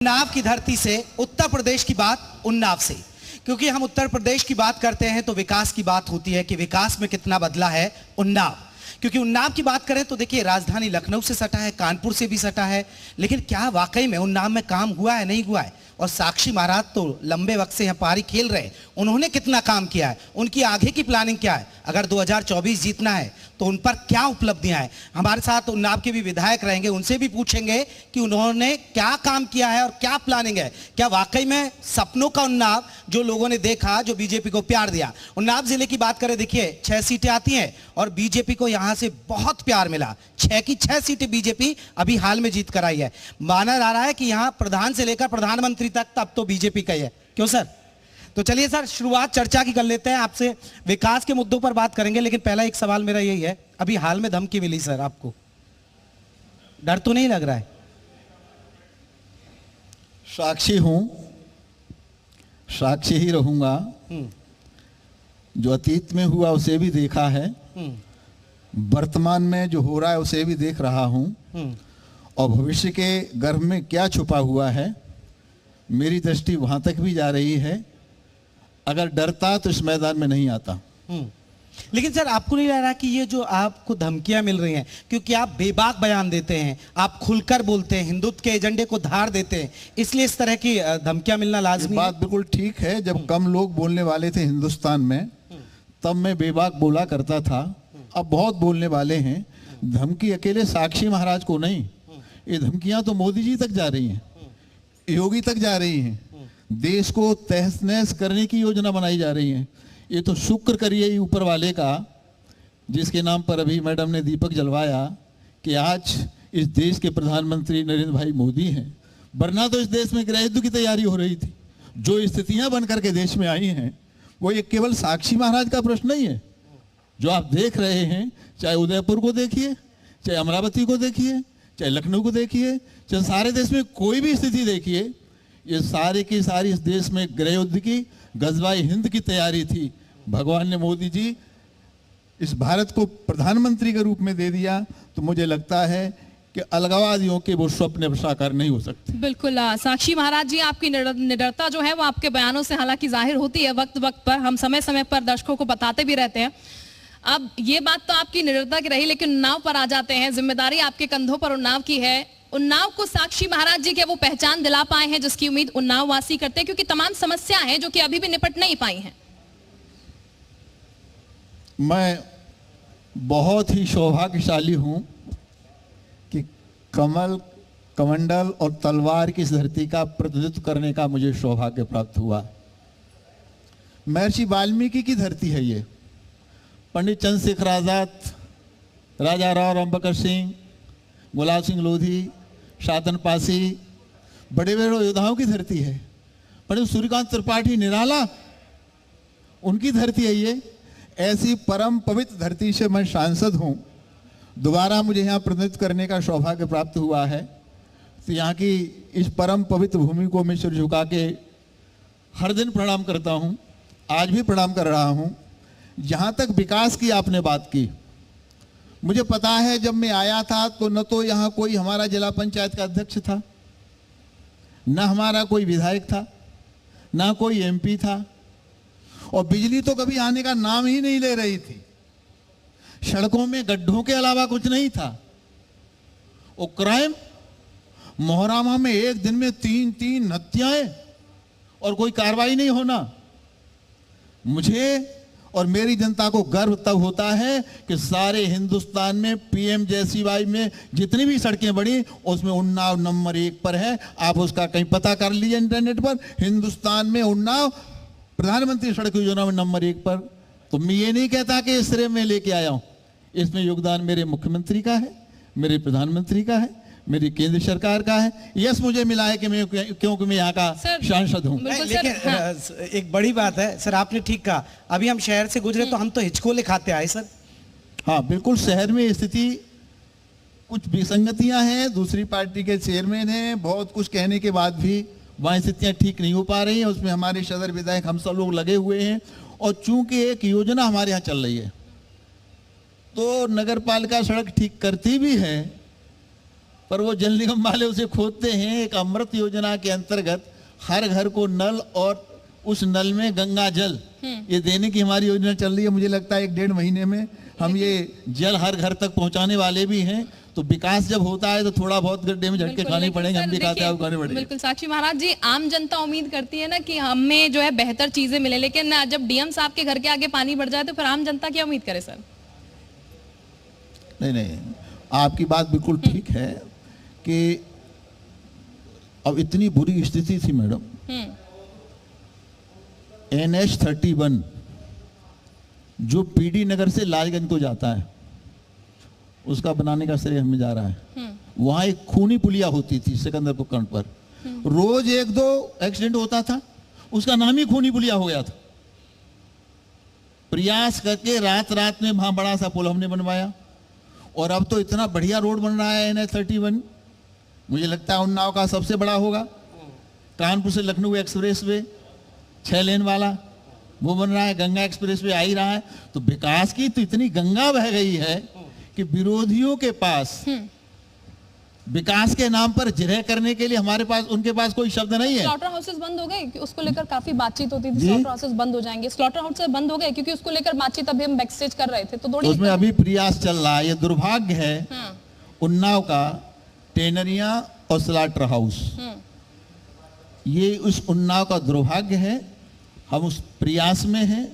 उन्नाव की धरती से उत्तर प्रदेश की बात उन्नाव से, क्योंकि हम उत्तर प्रदेश की बात करते हैं तो विकास की बात होती है कि विकास में कितना बदला है उन्नाव। क्योंकि उन्नाव की बात करें तो देखिए राजधानी लखनऊ से सटा है, कानपुर से भी सटा है, लेकिन क्या वाकई में उन्नाव में काम हुआ है, नहीं हुआ है? और साक्षी महाराज तो लंबे वक्त से यहाँ पारी खेल रहे हैं, उन्होंने कितना काम किया है, उनकी आगे की प्लानिंग क्या है, अगर 2024 जीतना है तो उन पर क्या उपलब्धियां हैं। हमारे साथ उन्नाव के भी विधायक रहेंगे, उनसे भी पूछेंगे कि उन्होंने क्या काम किया है और क्या प्लानिंग है। क्या वाकई में सपनों का उन्नाव जो लोगों ने देखा, जो बीजेपी को प्यार दिया। उन्नाव जिले की बात करें, देखिए 6 सीटें आती हैं और बीजेपी को यहां से बहुत प्यार मिला। 6 की 6 सीटें बीजेपी अभी हाल में जीत कर आई है। माना जा रहा है कि यहां प्रधान से लेकर प्रधानमंत्री तक तब तो बीजेपी का ही है, क्यों सर? तो चलिए सर, शुरुआत चर्चा की कर लेते हैं। आपसे विकास के मुद्दों पर बात करेंगे, लेकिन पहला एक सवाल मेरा यही है, अभी हाल में धमकी मिली सर, आपको डर तो नहीं लग रहा है? साक्षी हूं, साक्षी ही रहूंगा। जो अतीत में हुआ उसे भी देखा है, वर्तमान में जो हो रहा है उसे भी देख रहा हूं, और भविष्य के गर्भ में क्या छुपा हुआ है मेरी दृष्टि वहां तक भी जा रही है। अगर डरता तो इस मैदान में नहीं आता। लेकिन सर, आपको नहीं लग रहा कि ये जो आपको धमकियां मिल रही हैं, क्योंकि आप बेबाक बयान देते हैं, आप खुलकर बोलते हैं, हिंदुत्व के एजेंडे को धार देते हैं, इसलिए इस तरह की धमकियां मिलना लाजमी है? बात बिल्कुल ठीक है। जब कम लोग बोलने वाले थे हिंदुस्तान में, तब मैं बेबाक बोला करता था। अब बहुत बोलने वाले हैं। धमकी अकेले साक्षी महाराज को नहीं, ये धमकियां तो मोदी जी तक जा रही हैं, योगी तक जा रही हैं। देश को तहस नहस करने की योजना बनाई जा रही है। ये तो शुक्र करिए ऊपर वाले का, जिसके नाम पर अभी मैडम ने दीपक जलवाया, कि आज इस देश के प्रधानमंत्री नरेंद्र भाई मोदी हैं। वरना तो इस देश में गृह युद्ध की तैयारी हो रही थी। जो स्थितियां बन करके देश में आई हैं, वो ये केवल साक्षी महाराज का प्रश्न नहीं है। जो आप देख रहे हैं, चाहे उदयपुर को देखिए, चाहे अमरावती को देखिए, चाहे लखनऊ को देखिए, चाहे सारे देश में कोई भी स्थिति देखिए, ये सारी की सारी इस देश में गृह युद्ध की, गजवाई हिंद की तैयारी थी। भगवान ने मोदी जी इस भारत को प्रधानमंत्री के रूप में दे दिया, तो मुझे लगता है कि अलगाववादियों के वो स्वप्न साकार नहीं हो सकते। बिल्कुल साक्षी महाराज जी, आपकी निडरता जो है वो आपके बयानों से हालांकि जाहिर होती है। वक्त वक्त पर हम समय समय पर दर्शकों को बताते भी रहते हैं। अब ये बात तो आपकी निडरता की रही, लेकिन उन्नाव पर आ जाते हैं। जिम्मेदारी आपके कंधों पर उन्नाव की है। उन्नाव को साक्षी महाराज जी के वो पहचान दिला पाए हैं जिसकी उम्मीद उन्नाव वासी करते हैं, क्योंकि तमाम समस्या हैं जो कि अभी भी निपट नहीं पाई हैं। मैं बहुत ही सौभाग्यशाली हूं कि कमल, कमंडल और तलवार की इस धरती का प्रतिनिधित्व करने का मुझे सौभाग्य प्राप्त हुआ। महर्षि वाल्मीकि की धरती है ये। पंडित चंद्रशेखर आजाद, राजा राव रामबकर सिंह, गुलाब सिंह लोधी, शातन पासी, बड़े बड़े योद्धाओं की धरती है। पंडित सूर्यकांत त्रिपाठी निराला, उनकी धरती है ये। ऐसी परम पवित्र धरती से मैं सांसद हूँ। दोबारा मुझे यहाँ प्रतिनिधित्व करने का सौभाग्य प्राप्त हुआ है। तो यहाँ की इस परम पवित्र भूमि को मैं सिर झुका के हर दिन प्रणाम करता हूँ, आज भी प्रणाम कर रहा हूँ। जहाँ तक विकास की आपने बात की, मुझे पता है जब मैं आया था तो न तो यहाँ कोई हमारा जिला पंचायत का अध्यक्ष था, न हमारा कोई विधायक था, न कोई एमपी था, और बिजली तो कभी आने का नाम ही नहीं ले रही थी। सड़कों में गड्ढों के अलावा कुछ नहीं था। और क्राइम, मोहरामा में एक दिन में 3 हत्याएं और कोई कार्रवाई नहीं होना। मुझे और मेरी जनता को गर्व तब होता है कि सारे हिंदुस्तान में PMJCY में जितनी भी सड़कें बनी, उसमें उन्नाव नंबर 1 पर है। आप उसका कहीं पता कर लीजिए इंटरनेट पर, हिंदुस्तान में उन्नाव प्रधानमंत्री सड़क योजना में नंबर 1 पर। तो मैं ये नहीं कहता कि इस श्रेय में लेके आया हूं, इसमें योगदान मेरे मुख्यमंत्री का है, मेरे प्रधानमंत्री का है, मेरी केंद्र सरकार का है। यस, मुझे मिला है कि मैं, क्योंकि मैं यहाँ का सांसद हूँ। लेकिन एक बड़ी बात है सर, आपने ठीक कहा, अभी हम शहर से गुजरे तो हम तो हिचकोले खाते आए सर। हाँ बिल्कुल, शहर में स्थिति कुछ विसंगतियां हैं। दूसरी पार्टी के चेयरमैन हैं, बहुत कुछ कहने के बाद भी वहाँ स्थितियां ठीक नहीं हो पा रही हैं। उसमें हमारे सदर विधायक हम सब लोग लगे हुए हैं। और चूंकि एक योजना हमारे यहाँ चल रही है, तो नगर पालिका सड़क ठीक करती भी है, पर वो जल निगम वाले उसे खोदते हैं। एक अमृत योजना के अंतर्गत हर घर को नल और उस नल में गंगा जल ये देने की हमारी योजना चल रही है। मुझे लगता है 1-1.5 महीने में हम ये जल हर घर तक पहुंचाने वाले भी हैं। तो विकास जब होता है तो थोड़ा बहुत गड्ढे में झटके खाने पड़ेंगे, हम भी खाते हैं, खाने पड़ेंगे। बिल्कुल साक्षी महाराज जी, आम जनता उम्मीद करती है ना कि हमें जो है बेहतर चीजें मिले, लेकिन जब डीएम साहब के घर के आगे पानी बढ़ जाए तो फिर आम जनता क्या उम्मीद करे? सर नहीं, आपकी बात बिल्कुल ठीक है कि अब इतनी बुरी स्थिति थी मैडम। NH-31 जो पीडी नगर से लालगंज को जाता है उसका बनाने का श्रेय हमें जा रहा है। वहां एक खूनी पुलिया होती थी सिकंदरपुर कंड पर, रोज 1-2 एक्सीडेंट होता था, उसका नाम ही खूनी पुलिया हो गया था। प्रयास करके रात रात में वहां बड़ा सा पुल हमने बनवाया और अब तो इतना बढ़िया रोड बन रहा है NH-31, मुझे लगता है उन्नाव का सबसे बड़ा होगा। कानपुर से लखनऊ एक्सप्रेस वे 6 लेन वाला वो बन रहा है, गंगा एक्सप्रेस वे आ ही रहा है। तो विकास की तो इतनी गंगा बह गई है कि विरोधियों के पास विकास के नाम पर जिरह करने के लिए उनके पास कोई शब्द नहीं है। स्लॉटर हाउसेस बंद हो गए, उसको लेकर काफी बातचीत होती थी, स्लॉटर हाउसेस बंद हो जाएंगे। स्लॉटर हाउसेस बंद हो गए क्योंकि उसको लेकर बातचीत अभी हम बैकस्टेज कर रहे थे, तो उसमें अभी प्रयास चल रहा है। ये दुर्भाग्य है उन्नाव का टेनरिया और स्लॉटर हाउस, ये उस उन्नाव का दुर्भाग्य है। हम उस प्रयास में हैं,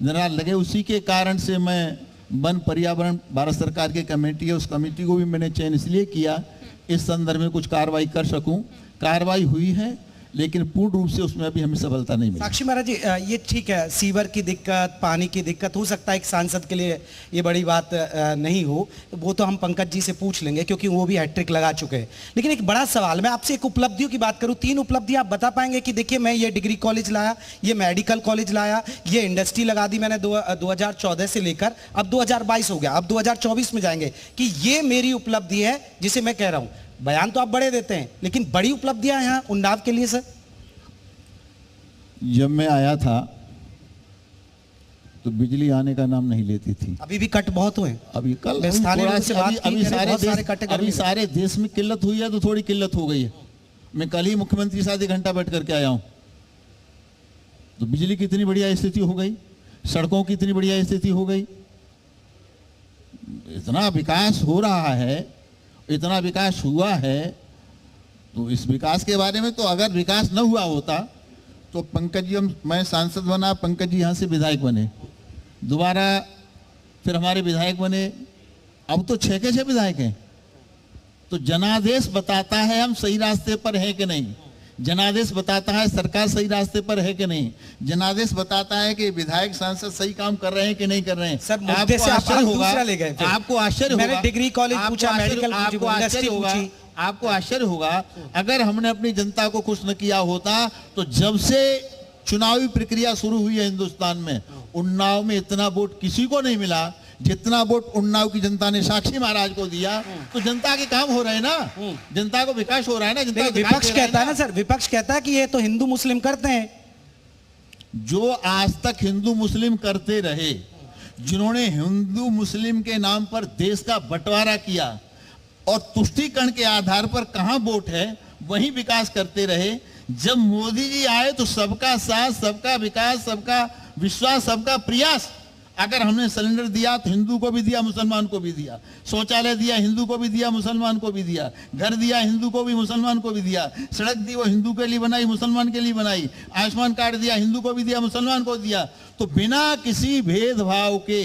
जरा लगे। उसी के कारण से मैं वन पर्यावरण भारत सरकार की कमेटी है, उस कमेटी को भी मैंने चयन इसलिए किया इस संदर्भ में कुछ कार्रवाई कर सकूं। कार्रवाई हुई है लेकिन पूर्ण रूप से उसमें अभी हमें सफलता नहीं मिली। साक्षी महाराज जी, ये ठीक है, सीवर की दिक्कत, पानी की दिक्कत हो सकता है एक सांसद के लिए ये बड़ी बात नहीं हो, वो तो हम पंकज जी से पूछ लेंगे क्योंकि वो भी हैट्रिक लगा चुके हैं। लेकिन एक बड़ा सवाल, मैं आपसे एक उपलब्धियों की बात करूं, 3 उपलब्धियां आप बता पाएंगे कि देखिए मैं ये डिग्री कॉलेज लाया, ये मेडिकल कॉलेज लाया, ये इंडस्ट्री लगा दी मैंने 2014 से लेकर अब 2022 हो गया, अब 2024 में जाएंगे, कि ये मेरी उपलब्धि है जिसे मैं कह रहा हूं। बयान तो आप बड़े देते हैं लेकिन बड़ी उपलब्धियां यहाँ उन्नाव के लिए। सर जब मैं आया था तो बिजली आने का नाम नहीं लेती थी, अभी भी कट बहुत हुए। अभी कल अभी सारे देश में किल्लत हुई है तो थोड़ी किल्लत हो गई है। मैं कल ही मुख्यमंत्री के साथ 1 घंटा बैठ करके आया हूं। तो बिजली की इतनी बढ़िया स्थिति हो गई, सड़कों की इतनी बढ़िया स्थिति हो गई, इतना विकास हो रहा है, इतना विकास हुआ है। तो इस विकास के बारे में तो अगर विकास न हुआ होता तो पंकज जी, मैं सांसद बना, पंकज जी यहाँ से विधायक बने, दोबारा फिर हमारे विधायक बने, अब तो 6 के 6 विधायक हैं। तो जनादेश बताता है हम सही रास्ते पर हैं कि नहीं, जनादेश बताता है सरकार सही रास्ते पर है कि नहीं, जनादेश बताता है कि विधायक सांसद सही काम कर रहे हैं कि नहीं कर रहे हैं। सर मुद्दे से आप दूसरा ले गए। आपको आश्चर्य होगा, मैंने डिग्री कॉलेज पूछा, मेडिकल पूछी, आपको आश्चर्य होगा अगर हमने अपनी जनता को खुश न किया होता तो जब से चुनावी प्रक्रिया शुरू हुई है हिंदुस्तान में, उन्नाव में इतना वोट किसी को नहीं मिला जितना वोट उन्नाव की जनता ने साक्षी महाराज को दिया। तो जनता के काम हो रहे हैं ना, जनता को विकास हो रहा है ना। जनता विपक्ष कहता है ना सर, विपक्ष कहता है कि ये तो हिंदू मुस्लिम करते हैं। जो आज तक हिंदू मुस्लिम करते रहे, जिन्होंने हिंदू मुस्लिम के नाम पर देश का बंटवारा किया और तुष्टीकरण के आधार पर कहां वोट है वहीं विकास करते रहे। जब मोदी जी आए तो सबका साथ, सबका विकास, सबका विश्वास, सबका प्रयास। अगर हमने सिलेंडर दिया तो हिंदू को भी दिया, मुसलमान को भी दिया, शौचालय दिया हिंदू को भी दिया, मुसलमान को भी दिया, घर दिया हिंदू को भी, मुसलमान को भी दिया, सड़क दी वो हिंदू के लिए बनाई, मुसलमान के लिए बनाई, आयुष्मान कार्ड दिया हिंदू को भी दिया, मुसलमान को दिया। तो बिना किसी भेदभाव के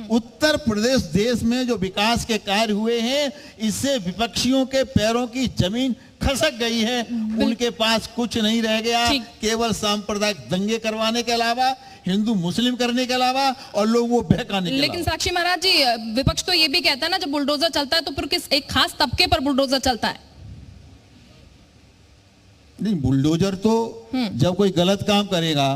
उत्तर प्रदेश देश में जो विकास के कार्य हुए हैं, इससे विपक्षियों के पैरों की जमीन खसक गई है। उनके पास कुछ नहीं रह गया, केवल सांप्रदायिक दंगे करवाने के अलावा, हिंदू मुस्लिम करने के अलावा और लोगों को बहकाने के अलावा। लेकिन साक्षी महाराज जी, विपक्ष तो ये भी कहता है ना, जब बुलडोजर चलता है तो फिर किस एक खास तबके पर बुलडोजर चलता है। नहीं, बुलडोजर तो जब कोई गलत काम करेगा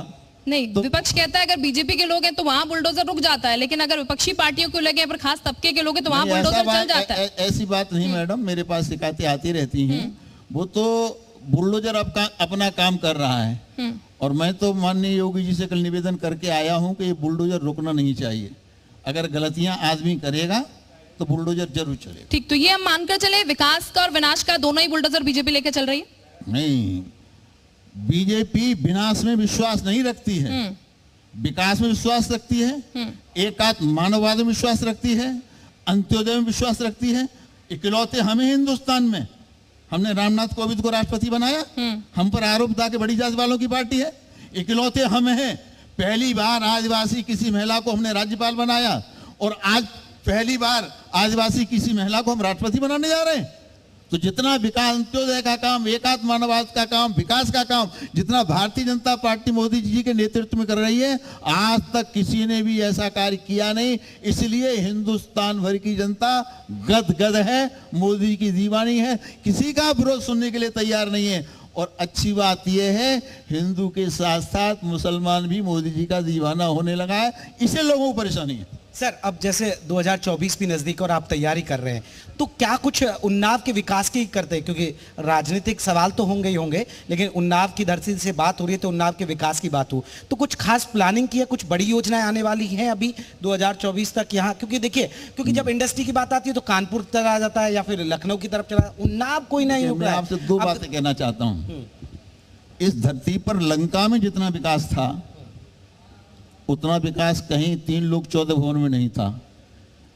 नहीं, तो विपक्ष कहता है अगर बीजेपी के लोग हैं तो वहां बुलडोजर रुक जाता है, लेकिन अगर विपक्षी पार्टियों को लगे पर खास तबके के लोग हैं तो वहां बुलडोजर चल जाता है। ऐसी बात नहीं मैडम, मेरे पास शिकायतें आती रहती हैं। वो तो बुलडोजर अपना काम कर रहा है और मैं तो माननीय योगी जी से कल निवेदन करके आया हूं कि ये बुलडोजर रुकना नहीं चाहिए। अगर गलतियां आदमी करेगा तो बुलडोजर जरूर चलेगा। ठीक, तो ये हम मानकर चले विकास का और विनाश का दोनों ही बुलडोजर बीजेपी लेके चल रही है। नहीं, बीजेपी विनाश में विश्वास नहीं रखती है, विकास में विश्वास रखती है, एकात्म मानववाद में विश्वास रखती है, अंत्योदय में विश्वास रखती है। इकलौते हमें हिंदुस्तान में, हमने रामनाथ कोविंद को राष्ट्रपति बनाया, हम पर आरोप था कि बड़ी जात वालों की पार्टी है। इकलौते हम हैं, पहली बार आदिवासी किसी महिला को हमने राज्यपाल बनाया, और आज पहली बार आदिवासी किसी महिला को हम राष्ट्रपति बनाने जा रहे हैं। तो जितना विकास, अंत्योदय का काम, एकात्म मानववाद का काम, विकास का काम जितना भारतीय जनता पार्टी मोदी जी के नेतृत्व में कर रही है, आज तक किसी ने भी ऐसा कार्य किया नहीं। इसलिए हिंदुस्तान भर की जनता गदगद है, मोदी जी की दीवानी है, किसी का विरोध सुनने के लिए तैयार नहीं है। और अच्छी बात यह है, हिंदू के साथ साथ मुसलमान भी मोदी जी का दीवाना होने लगा है, इससे लोगों को परेशानी है। सर, अब जैसे 2024 भी नजदीक और आप तैयारी कर रहे हैं, तो क्या कुछ उन्नाव के विकास की करते हैं? क्योंकि राजनीतिक सवाल तो होंगे ही होंगे, लेकिन उन्नाव की धरती से बात हो रही है तो उन्नाव के विकास की बात हो, तो कुछ खास प्लानिंग की है? कुछ बड़ी योजनाएं आने वाली हैं अभी 2024 तक यहाँ? क्योंकि देखिए, क्योंकि जब इंडस्ट्री की बात आती है तो कानपुर चला जाता है या फिर लखनऊ की तरफ चला, उन्नाव कोई नहीं रुक मैं रहा है। आपसे दो बातें कहना चाहता हूं। इस धरती पर लंका में जितना विकास था, उतना विकास कहीं 3 लोग 14 भवन में नहीं था।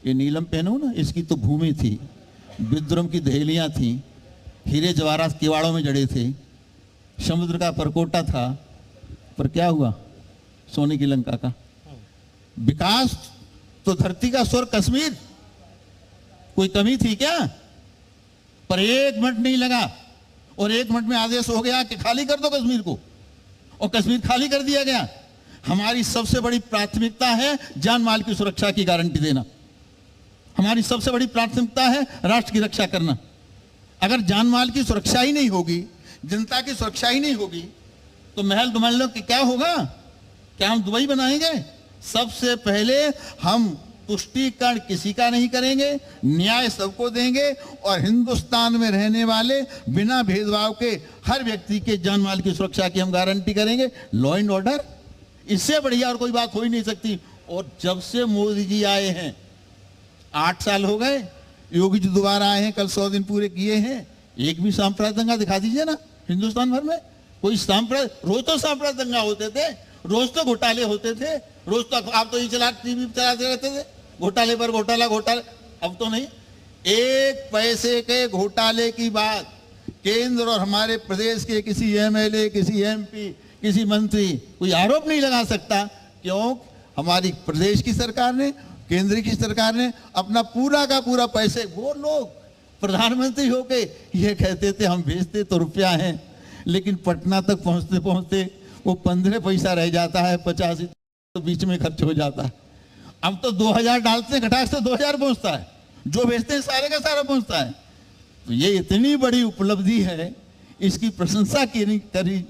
ये नीलम पहनो ना, इसकी तो भूमि थी, विद्रुम की दहेलियां थी, हीरे जवाहरात किवाड़ों में जड़े थे, समुद्र का परकोटा था, पर क्या हुआ? सोने की लंका का विकास। तो धरती का स्वर्ग कश्मीर, कोई कमी थी क्या? पर 1 मिनट नहीं लगा, और 1 मिनट में आदेश हो गया कि खाली कर दो कश्मीर को, और कश्मीर खाली कर दिया गया। हमारी सबसे बड़ी प्राथमिकता है जान माल की सुरक्षा की गारंटी देना। हमारी सबसे बड़ी प्राथमिकता है राष्ट्र की रक्षा करना। अगर जान माल की सुरक्षा ही नहीं होगी, जनता की सुरक्षा ही नहीं होगी, तो महल दुमहलों की क्या होगा? क्या हम दुबई बनाएंगे? सबसे पहले हम तुष्टीकरण किसी का नहीं करेंगे, न्याय सबको देंगे, और हिंदुस्तान में रहने वाले बिना भेदभाव के हर व्यक्ति के जान माल की सुरक्षा की हम गारंटी करेंगे। लॉ एंड ऑर्डर, इससे बढ़िया और कोई बात हो ही नहीं सकती। और जब से मोदी जी आए हैं, 8 साल हो गए, योगी जी दोबारा आए हैं, कल 100 दिन पूरे किए हैं, एक भी सांप्रदायिक दंगा दिखा दीजिए ना हिंदुस्तान भर में। कोई सांप्रदायिक, रोज तो सांप्रदायिक दंगा होते थे, रोज तो घोटाले होते थे, रोज तो आप तो ये टीवी चलाते रहते थे, घोटाले पर घोटाला, घोटाले। अब तो नहीं, 1 पैसे के घोटाले की बात केंद्र और हमारे प्रदेश के किसी MLA, किसी MP, किसी मंत्री कोई आरोप नहीं लगा सकता। क्यों? हमारी प्रदेश की सरकार ने, केंद्र की सरकार ने अपना पूरा का पूरा पैसे, वो लोग प्रधानमंत्री होके ये कहते थे हम भेजते तो रुपया है, लेकिन पटना तक पहुंचते पहुंचते वो 15 पैसा रह जाता है, 85 तो बीच में खर्च हो जाता है। अब तो 2000 डालते हैं, घटाक से 2000 पहुंचता है, जो भेजते हैं सारे का सारा पहुंचता है। तो ये इतनी बड़ी उपलब्धि है, इसकी प्रशंसा करी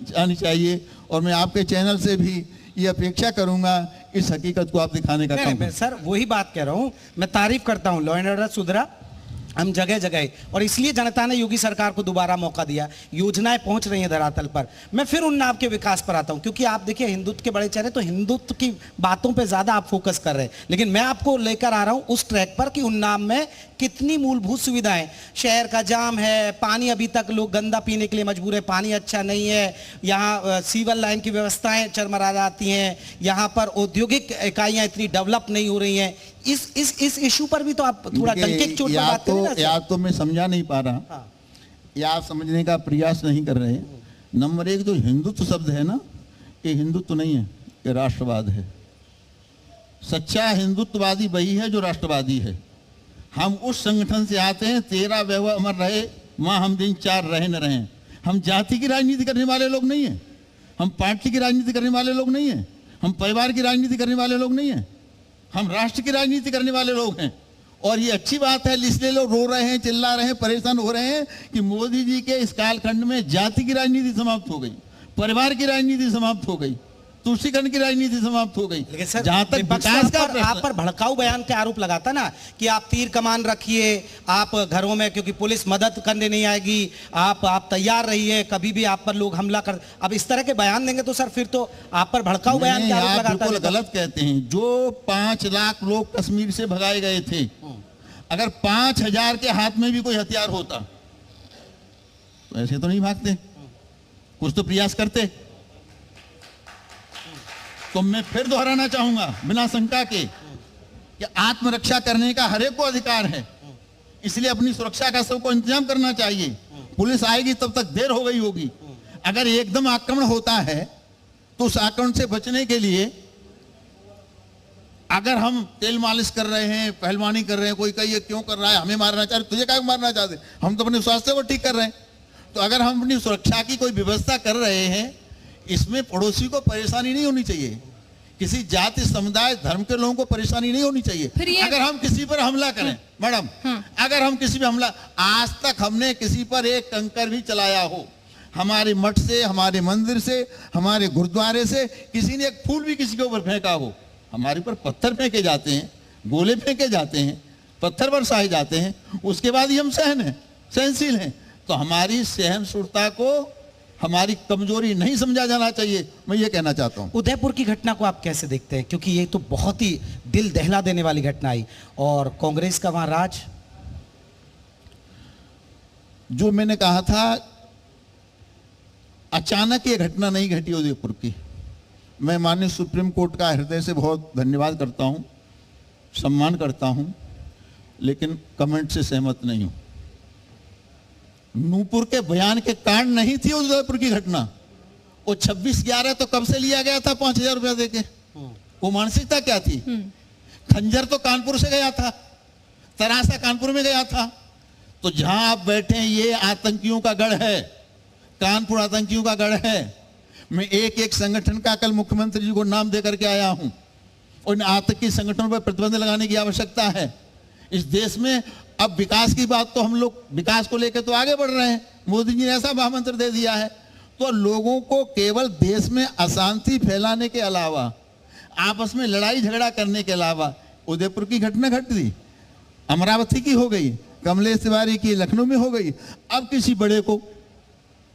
जानी चाहिए। और मैं आपके चैनल से भी ये अपेक्षा करूंगा इस हकीकत को आप दिखाने का काम। मैं सर वही बात कह रहा हूं, मैं तारीफ करता हूं, लॉ एंड ऑर्डर सुधरा हम जगह जगह, और इसलिए जनता ने योगी सरकार को दोबारा मौका दिया, योजनाएं पहुंच रही हैं धरातल पर। मैं फिर उन्नाव के विकास पर आता हूं, क्योंकि आप देखिए हिंदुत्व के बड़े चेहरे, तो हिंदुत्व की बातों पे ज्यादा आप फोकस कर रहे हैं, लेकिन मैं आपको लेकर आ रहा हूं उस ट्रैक पर कि उन्नाव में कितनी मूलभूत सुविधाएं, शहर का जाम है, पानी अभी तक लोग गंदा पीने के लिए मजबूर है, पानी अच्छा नहीं है, यहाँ सीवर लाइन की व्यवस्थाएं चरमरा जाती हैं, यहाँ पर औद्योगिक इकाइयां इतनी डेवलप नहीं हो रही हैं। इस इशू पर भी तो आप थोड़ा डंके की चोट पर बात करें ना। या तो मैं समझा नहीं पा रहा, हाँ। या आप समझने का प्रयास नहीं कर रहे। नंबर 1, जो हिंदुत्व शब्द है ना, ये हिंदुत्व नहीं है, ये राष्ट्रवाद है। सच्चा हिंदुत्ववादी वही है जो राष्ट्रवादी है। हम उस संगठन से आते हैं, तेरा वैभव अमर रहे, माँ हम दिन 4 रहे न रहे। हम जाति की राजनीति करने वाले लोग नहीं हैं, हम पार्टी की राजनीति करने वाले लोग नहीं हैं, हम परिवार की राजनीति करने वाले लोग नहीं हैं, हम राष्ट्र की राजनीति करने वाले लोग हैं। और ये अच्छी बात है, इसलिए लोग रो रहे हैं, चिल्ला रहे हैं, परेशान हो रहे हैं कि मोदी जी के इस कालखंड में जाति की राजनीति समाप्त हो गई, परिवार की राजनीति समाप्त हो गई, तुष्टीकरण की राजनीति समाप्त हो गई। लेकिन सर जहां तक विकास का आप पर भड़काऊ बयान के आरोप लगाता ना कि आप तीर कमान रखिए, आप घरों में, क्योंकि पुलिस मदद करने नहीं आएगी, आप तैयार रहिए, कभी भी आप पर लोग हमला कर, अब इस तरह के बयान देंगे तो सर फिर तो आप पर भड़काऊ बयान के आरोप लगाता है। गलत कहते हैं। जो 5 लाख लोग कश्मीर से भगाए गए थे, अगर 5,000 के हाथ में भी कोई हथियार होता तो ऐसे तो नहीं भागते, कुछ तो प्रयास करते। तो मैं फिर दोहराना चाहूंगा बिना शंका के कि आत्मरक्षा करने का हर एक को अधिकार है, इसलिए अपनी सुरक्षा का सबको इंतजाम करना चाहिए। पुलिस आएगी तब तक देर हो गई होगी। अगर एकदम आक्रमण होता है तो उस आक्रमण से बचने के लिए अगर हम तेल मालिश कर रहे हैं, पहलवानी कर रहे हैं, कोई कहिए क्यों कर रहा है, हमें मारना चाह रहे, तुझे क्या मारना चाहते, हम तो अपने स्वास्थ्य को ठीक कर रहे हैं। तो अगर हम अपनी सुरक्षा की कोई व्यवस्था कर रहे हैं, इसमें पड़ोसी को परेशानी नहीं होनी चाहिए, किसी जाति समुदाय धर्म के लोगों को परेशानी नहीं होनी चाहिए। अगर हम किसी पर हमला करें मैडम, अगर हम किसी पर हमला, आज तक हमने किसी पर एक कंकर भी चलाया हो, हमारे मठ से, हमारे मंदिर से, हमारे गुरुद्वारे से किसी ने एक फूल भी किसी के ऊपर फेंका हो, हमारे ऊपर पत्थर फेंके जाते हैं, गोले फेंके जाते हैं, पत्थर बरसाए जाते हैं, उसके बाद ही हम सहनशील हैं। तो हमारी सहनशीलता को हमारी कमजोरी नहीं समझा जाना चाहिए, मैं ये कहना चाहता हूं। उदयपुर की घटना को आप कैसे देखते हैं, क्योंकि ये तो बहुत ही दिल दहला देने वाली घटना आई और कांग्रेस का वहां राज। जो मैंने कहा था, अचानक ये घटना नहीं घटी उदयपुर की। मैं माननीय सुप्रीम कोर्ट का हृदय से बहुत धन्यवाद करता हूं, सम्मान करता हूं, लेकिन कमेंट से सहमत नहीं हूं। नूपुर के बयान के कारण नहीं थी उदयपुर की घटना। वो 26/11 तो कब से लिया गया था 5,000 रुपया देके, वो मानसिकता क्या थी। खंजर तो कानपुर से गया था, तरासा कानपुर में गया था। तो जहां आप बैठे हैं ये आतंकियों का गढ़ है, कानपुर आतंकियों का गढ़ है। मैं एक एक संगठन का कल मुख्यमंत्री जी को नाम देकर के आया हूं। उन आतंकी संगठनों पर प्रतिबंध लगाने की आवश्यकता है इस देश में। अब विकास की बात तो हम लोग विकास को लेकर तो आगे बढ़ रहे हैं, मोदी जी ने ऐसा महामंत्र दे दिया है। तो लोगों को केवल देश में अशांति फैलाने के अलावा, आपस में लड़ाई झगड़ा करने के अलावा, उदयपुर की घटना घट गई, अमरावती की हो गई, कमलेश तिवारी की लखनऊ में हो गई, अब किसी बड़े को,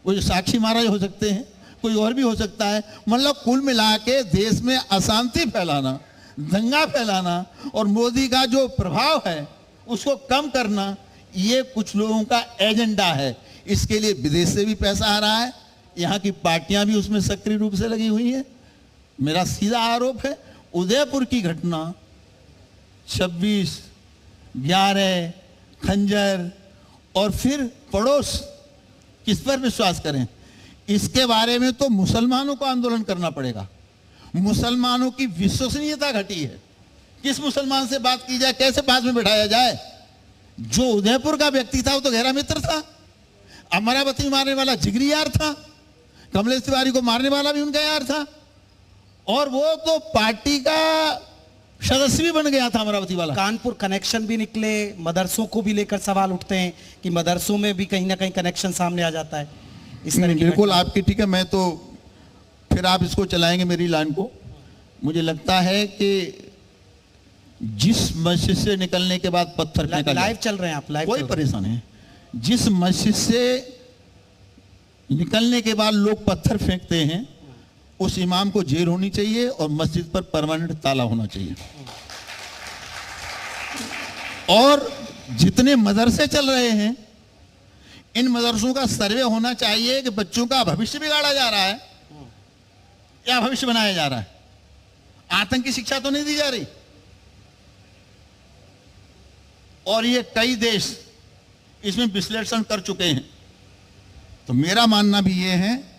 कोई साक्षी महाराज हो सकते हैं, कोई और भी हो सकता है। मतलब कुल मिला के देश में अशांति फैलाना, दंगा फैलाना और मोदी का जो प्रभाव है उसको कम करना, ये कुछ लोगों का एजेंडा है। इसके लिए विदेश से भी पैसा आ रहा है, यहाँ की पार्टियां भी उसमें सक्रिय रूप से लगी हुई हैं। मेरा सीधा आरोप है उदयपुर की घटना 26/11 खंजर और फिर पड़ोस, किस पर विश्वास करें। इसके बारे में तो मुसलमानों को आंदोलन करना पड़ेगा। मुसलमानों की विश्वसनीयता घटी है, किस मुसलमान से बात की जाए, कैसे पास में बैठाया जाए। जो उदयपुर का व्यक्ति था वो तो गहरा मित्र था, अमरावती में मारने वाला जिगरी यार था, कमलेश तिवारी को मारने वाला भी उनका यार था, और वो तो पार्टी का सदस्य भी बन गया था अमरावती वाला। कानपुर कनेक्शन भी निकले, मदरसों को भी लेकर सवाल उठते हैं कि मदरसों में भी कहीं ना कहीं कनेक्शन सामने आ जाता है। इस तरह की बिल्कुल आपकी ठीक है। मैं तो फिर आप इसको चलाएंगे मेरी लाइन को। मुझे लगता है कि जिस मस्जिद से निकलने के बाद पत्थर फेंका, लाइव चल रहे हैं आप, लाइव कोई परेशानी है, जिस मस्जिद से निकलने के बाद लोग पत्थर फेंकते हैं उस इमाम को जेल होनी चाहिए और मस्जिद पर परमानेंट ताला होना चाहिए। और जितने मदरसे चल रहे हैं इन मदरसों का सर्वे होना चाहिए कि बच्चों का भविष्य बिगाड़ा जा रहा है या भविष्य बनाया जा रहा है। आतंकी शिक्षा तो नहीं दी जा रही। और ये कई देश इसमें विश्लेषण कर चुके हैं। तो मेरा मानना भी ये है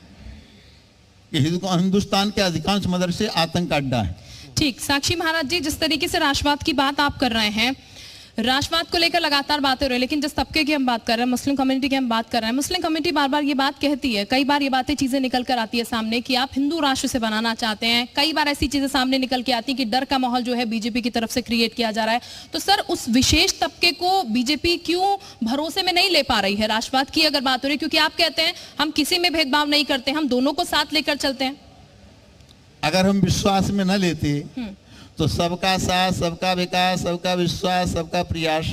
कि हिंदुस्तान के अधिकांश मदरसे आतंक का अड्डा है। ठीक, साक्षी महाराज जी, जिस तरीके से राष्ट्रवाद की बात आप कर रहे हैं, राष्ट्रवाद को लेकर लगातार बातें हो रही है, लेकिन जिस तबके की हम बात कर रहे हैं, मुस्लिम कम्युनिटी की हम बात कर रहे हैं, मुस्लिम कम्युनिटी बार बार ये बात कहती है, कई बार ये बातें चीजें निकल कर आती है सामने कि आप हिंदू राष्ट्र से बनाना चाहते हैं। कई बार ऐसी चीजें सामने निकल के आती है कि डर का माहौल जो है बीजेपी की तरफ से क्रिएट किया जा रहा है। तो सर, उस विशेष तबके को बीजेपी क्यों भरोसे में नहीं ले पा रही है? राष्ट्रवाद की अगर बात हो रही है, क्योंकि आप कहते हैं हम किसी में भेदभाव नहीं करते, हम दोनों को साथ लेकर चलते हैं। अगर हम विश्वास में न लेते तो सबका साथ, सबका विकास, सबका विश्वास, सबका प्रयास,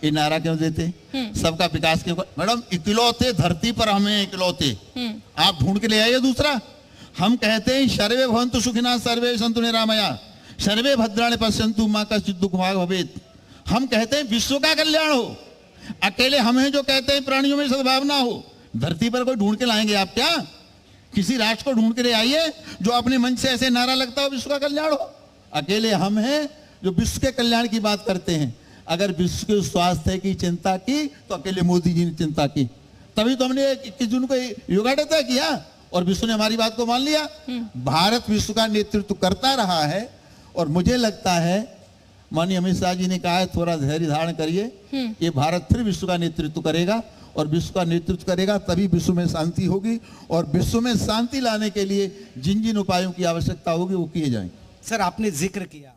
ये नारा क्यों देते? सबका विकास क्यों? मैडम, इकलौते धरती पर हमें इकलौते, आप ढूंढ के ले आइए दूसरा। हम कहते हैं सर्वे भवन्तु सुखिनः सर्वे सन्तु निरामया सर्वे भद्राणि पश्यन्तु मा कश्चित् दुःखभाग् भवेत्। हम कहते हैं विश्व का कल्याण हो, अकेले हम हैं जो कहते हैं प्राणियों में सद्भावना हो। धरती पर कोई ढूंढ के लाएंगे आप क्या? किसी राष्ट्र को ढूंढ के ले आइए जो अपने मन से ऐसे नारा लगता हो विश्व का कल्याण हो। अकेले हम हैं जो विश्व के कल्याण की बात करते हैं। अगर विश्व के स्वास्थ्य की चिंता की तो अकेले मोदी जी ने चिंता की, तभी तो हमने 21 जून को योगा डे तय किया और विश्व ने हमारी बात को मान लिया। भारत विश्व का नेतृत्व करता रहा है और मुझे लगता है माननीय अमित शाह जी ने कहा है थोड़ा धैर्य धारण करिए, ये भारत फिर विश्व का नेतृत्व करेगा और विश्व का नेतृत्व करेगा तभी विश्व में शांति होगी और विश्व में शांति लाने के लिए जिन जिन उपायों की आवश्यकता होगी वो किए जाएंगे। सर आपने जिक्र किया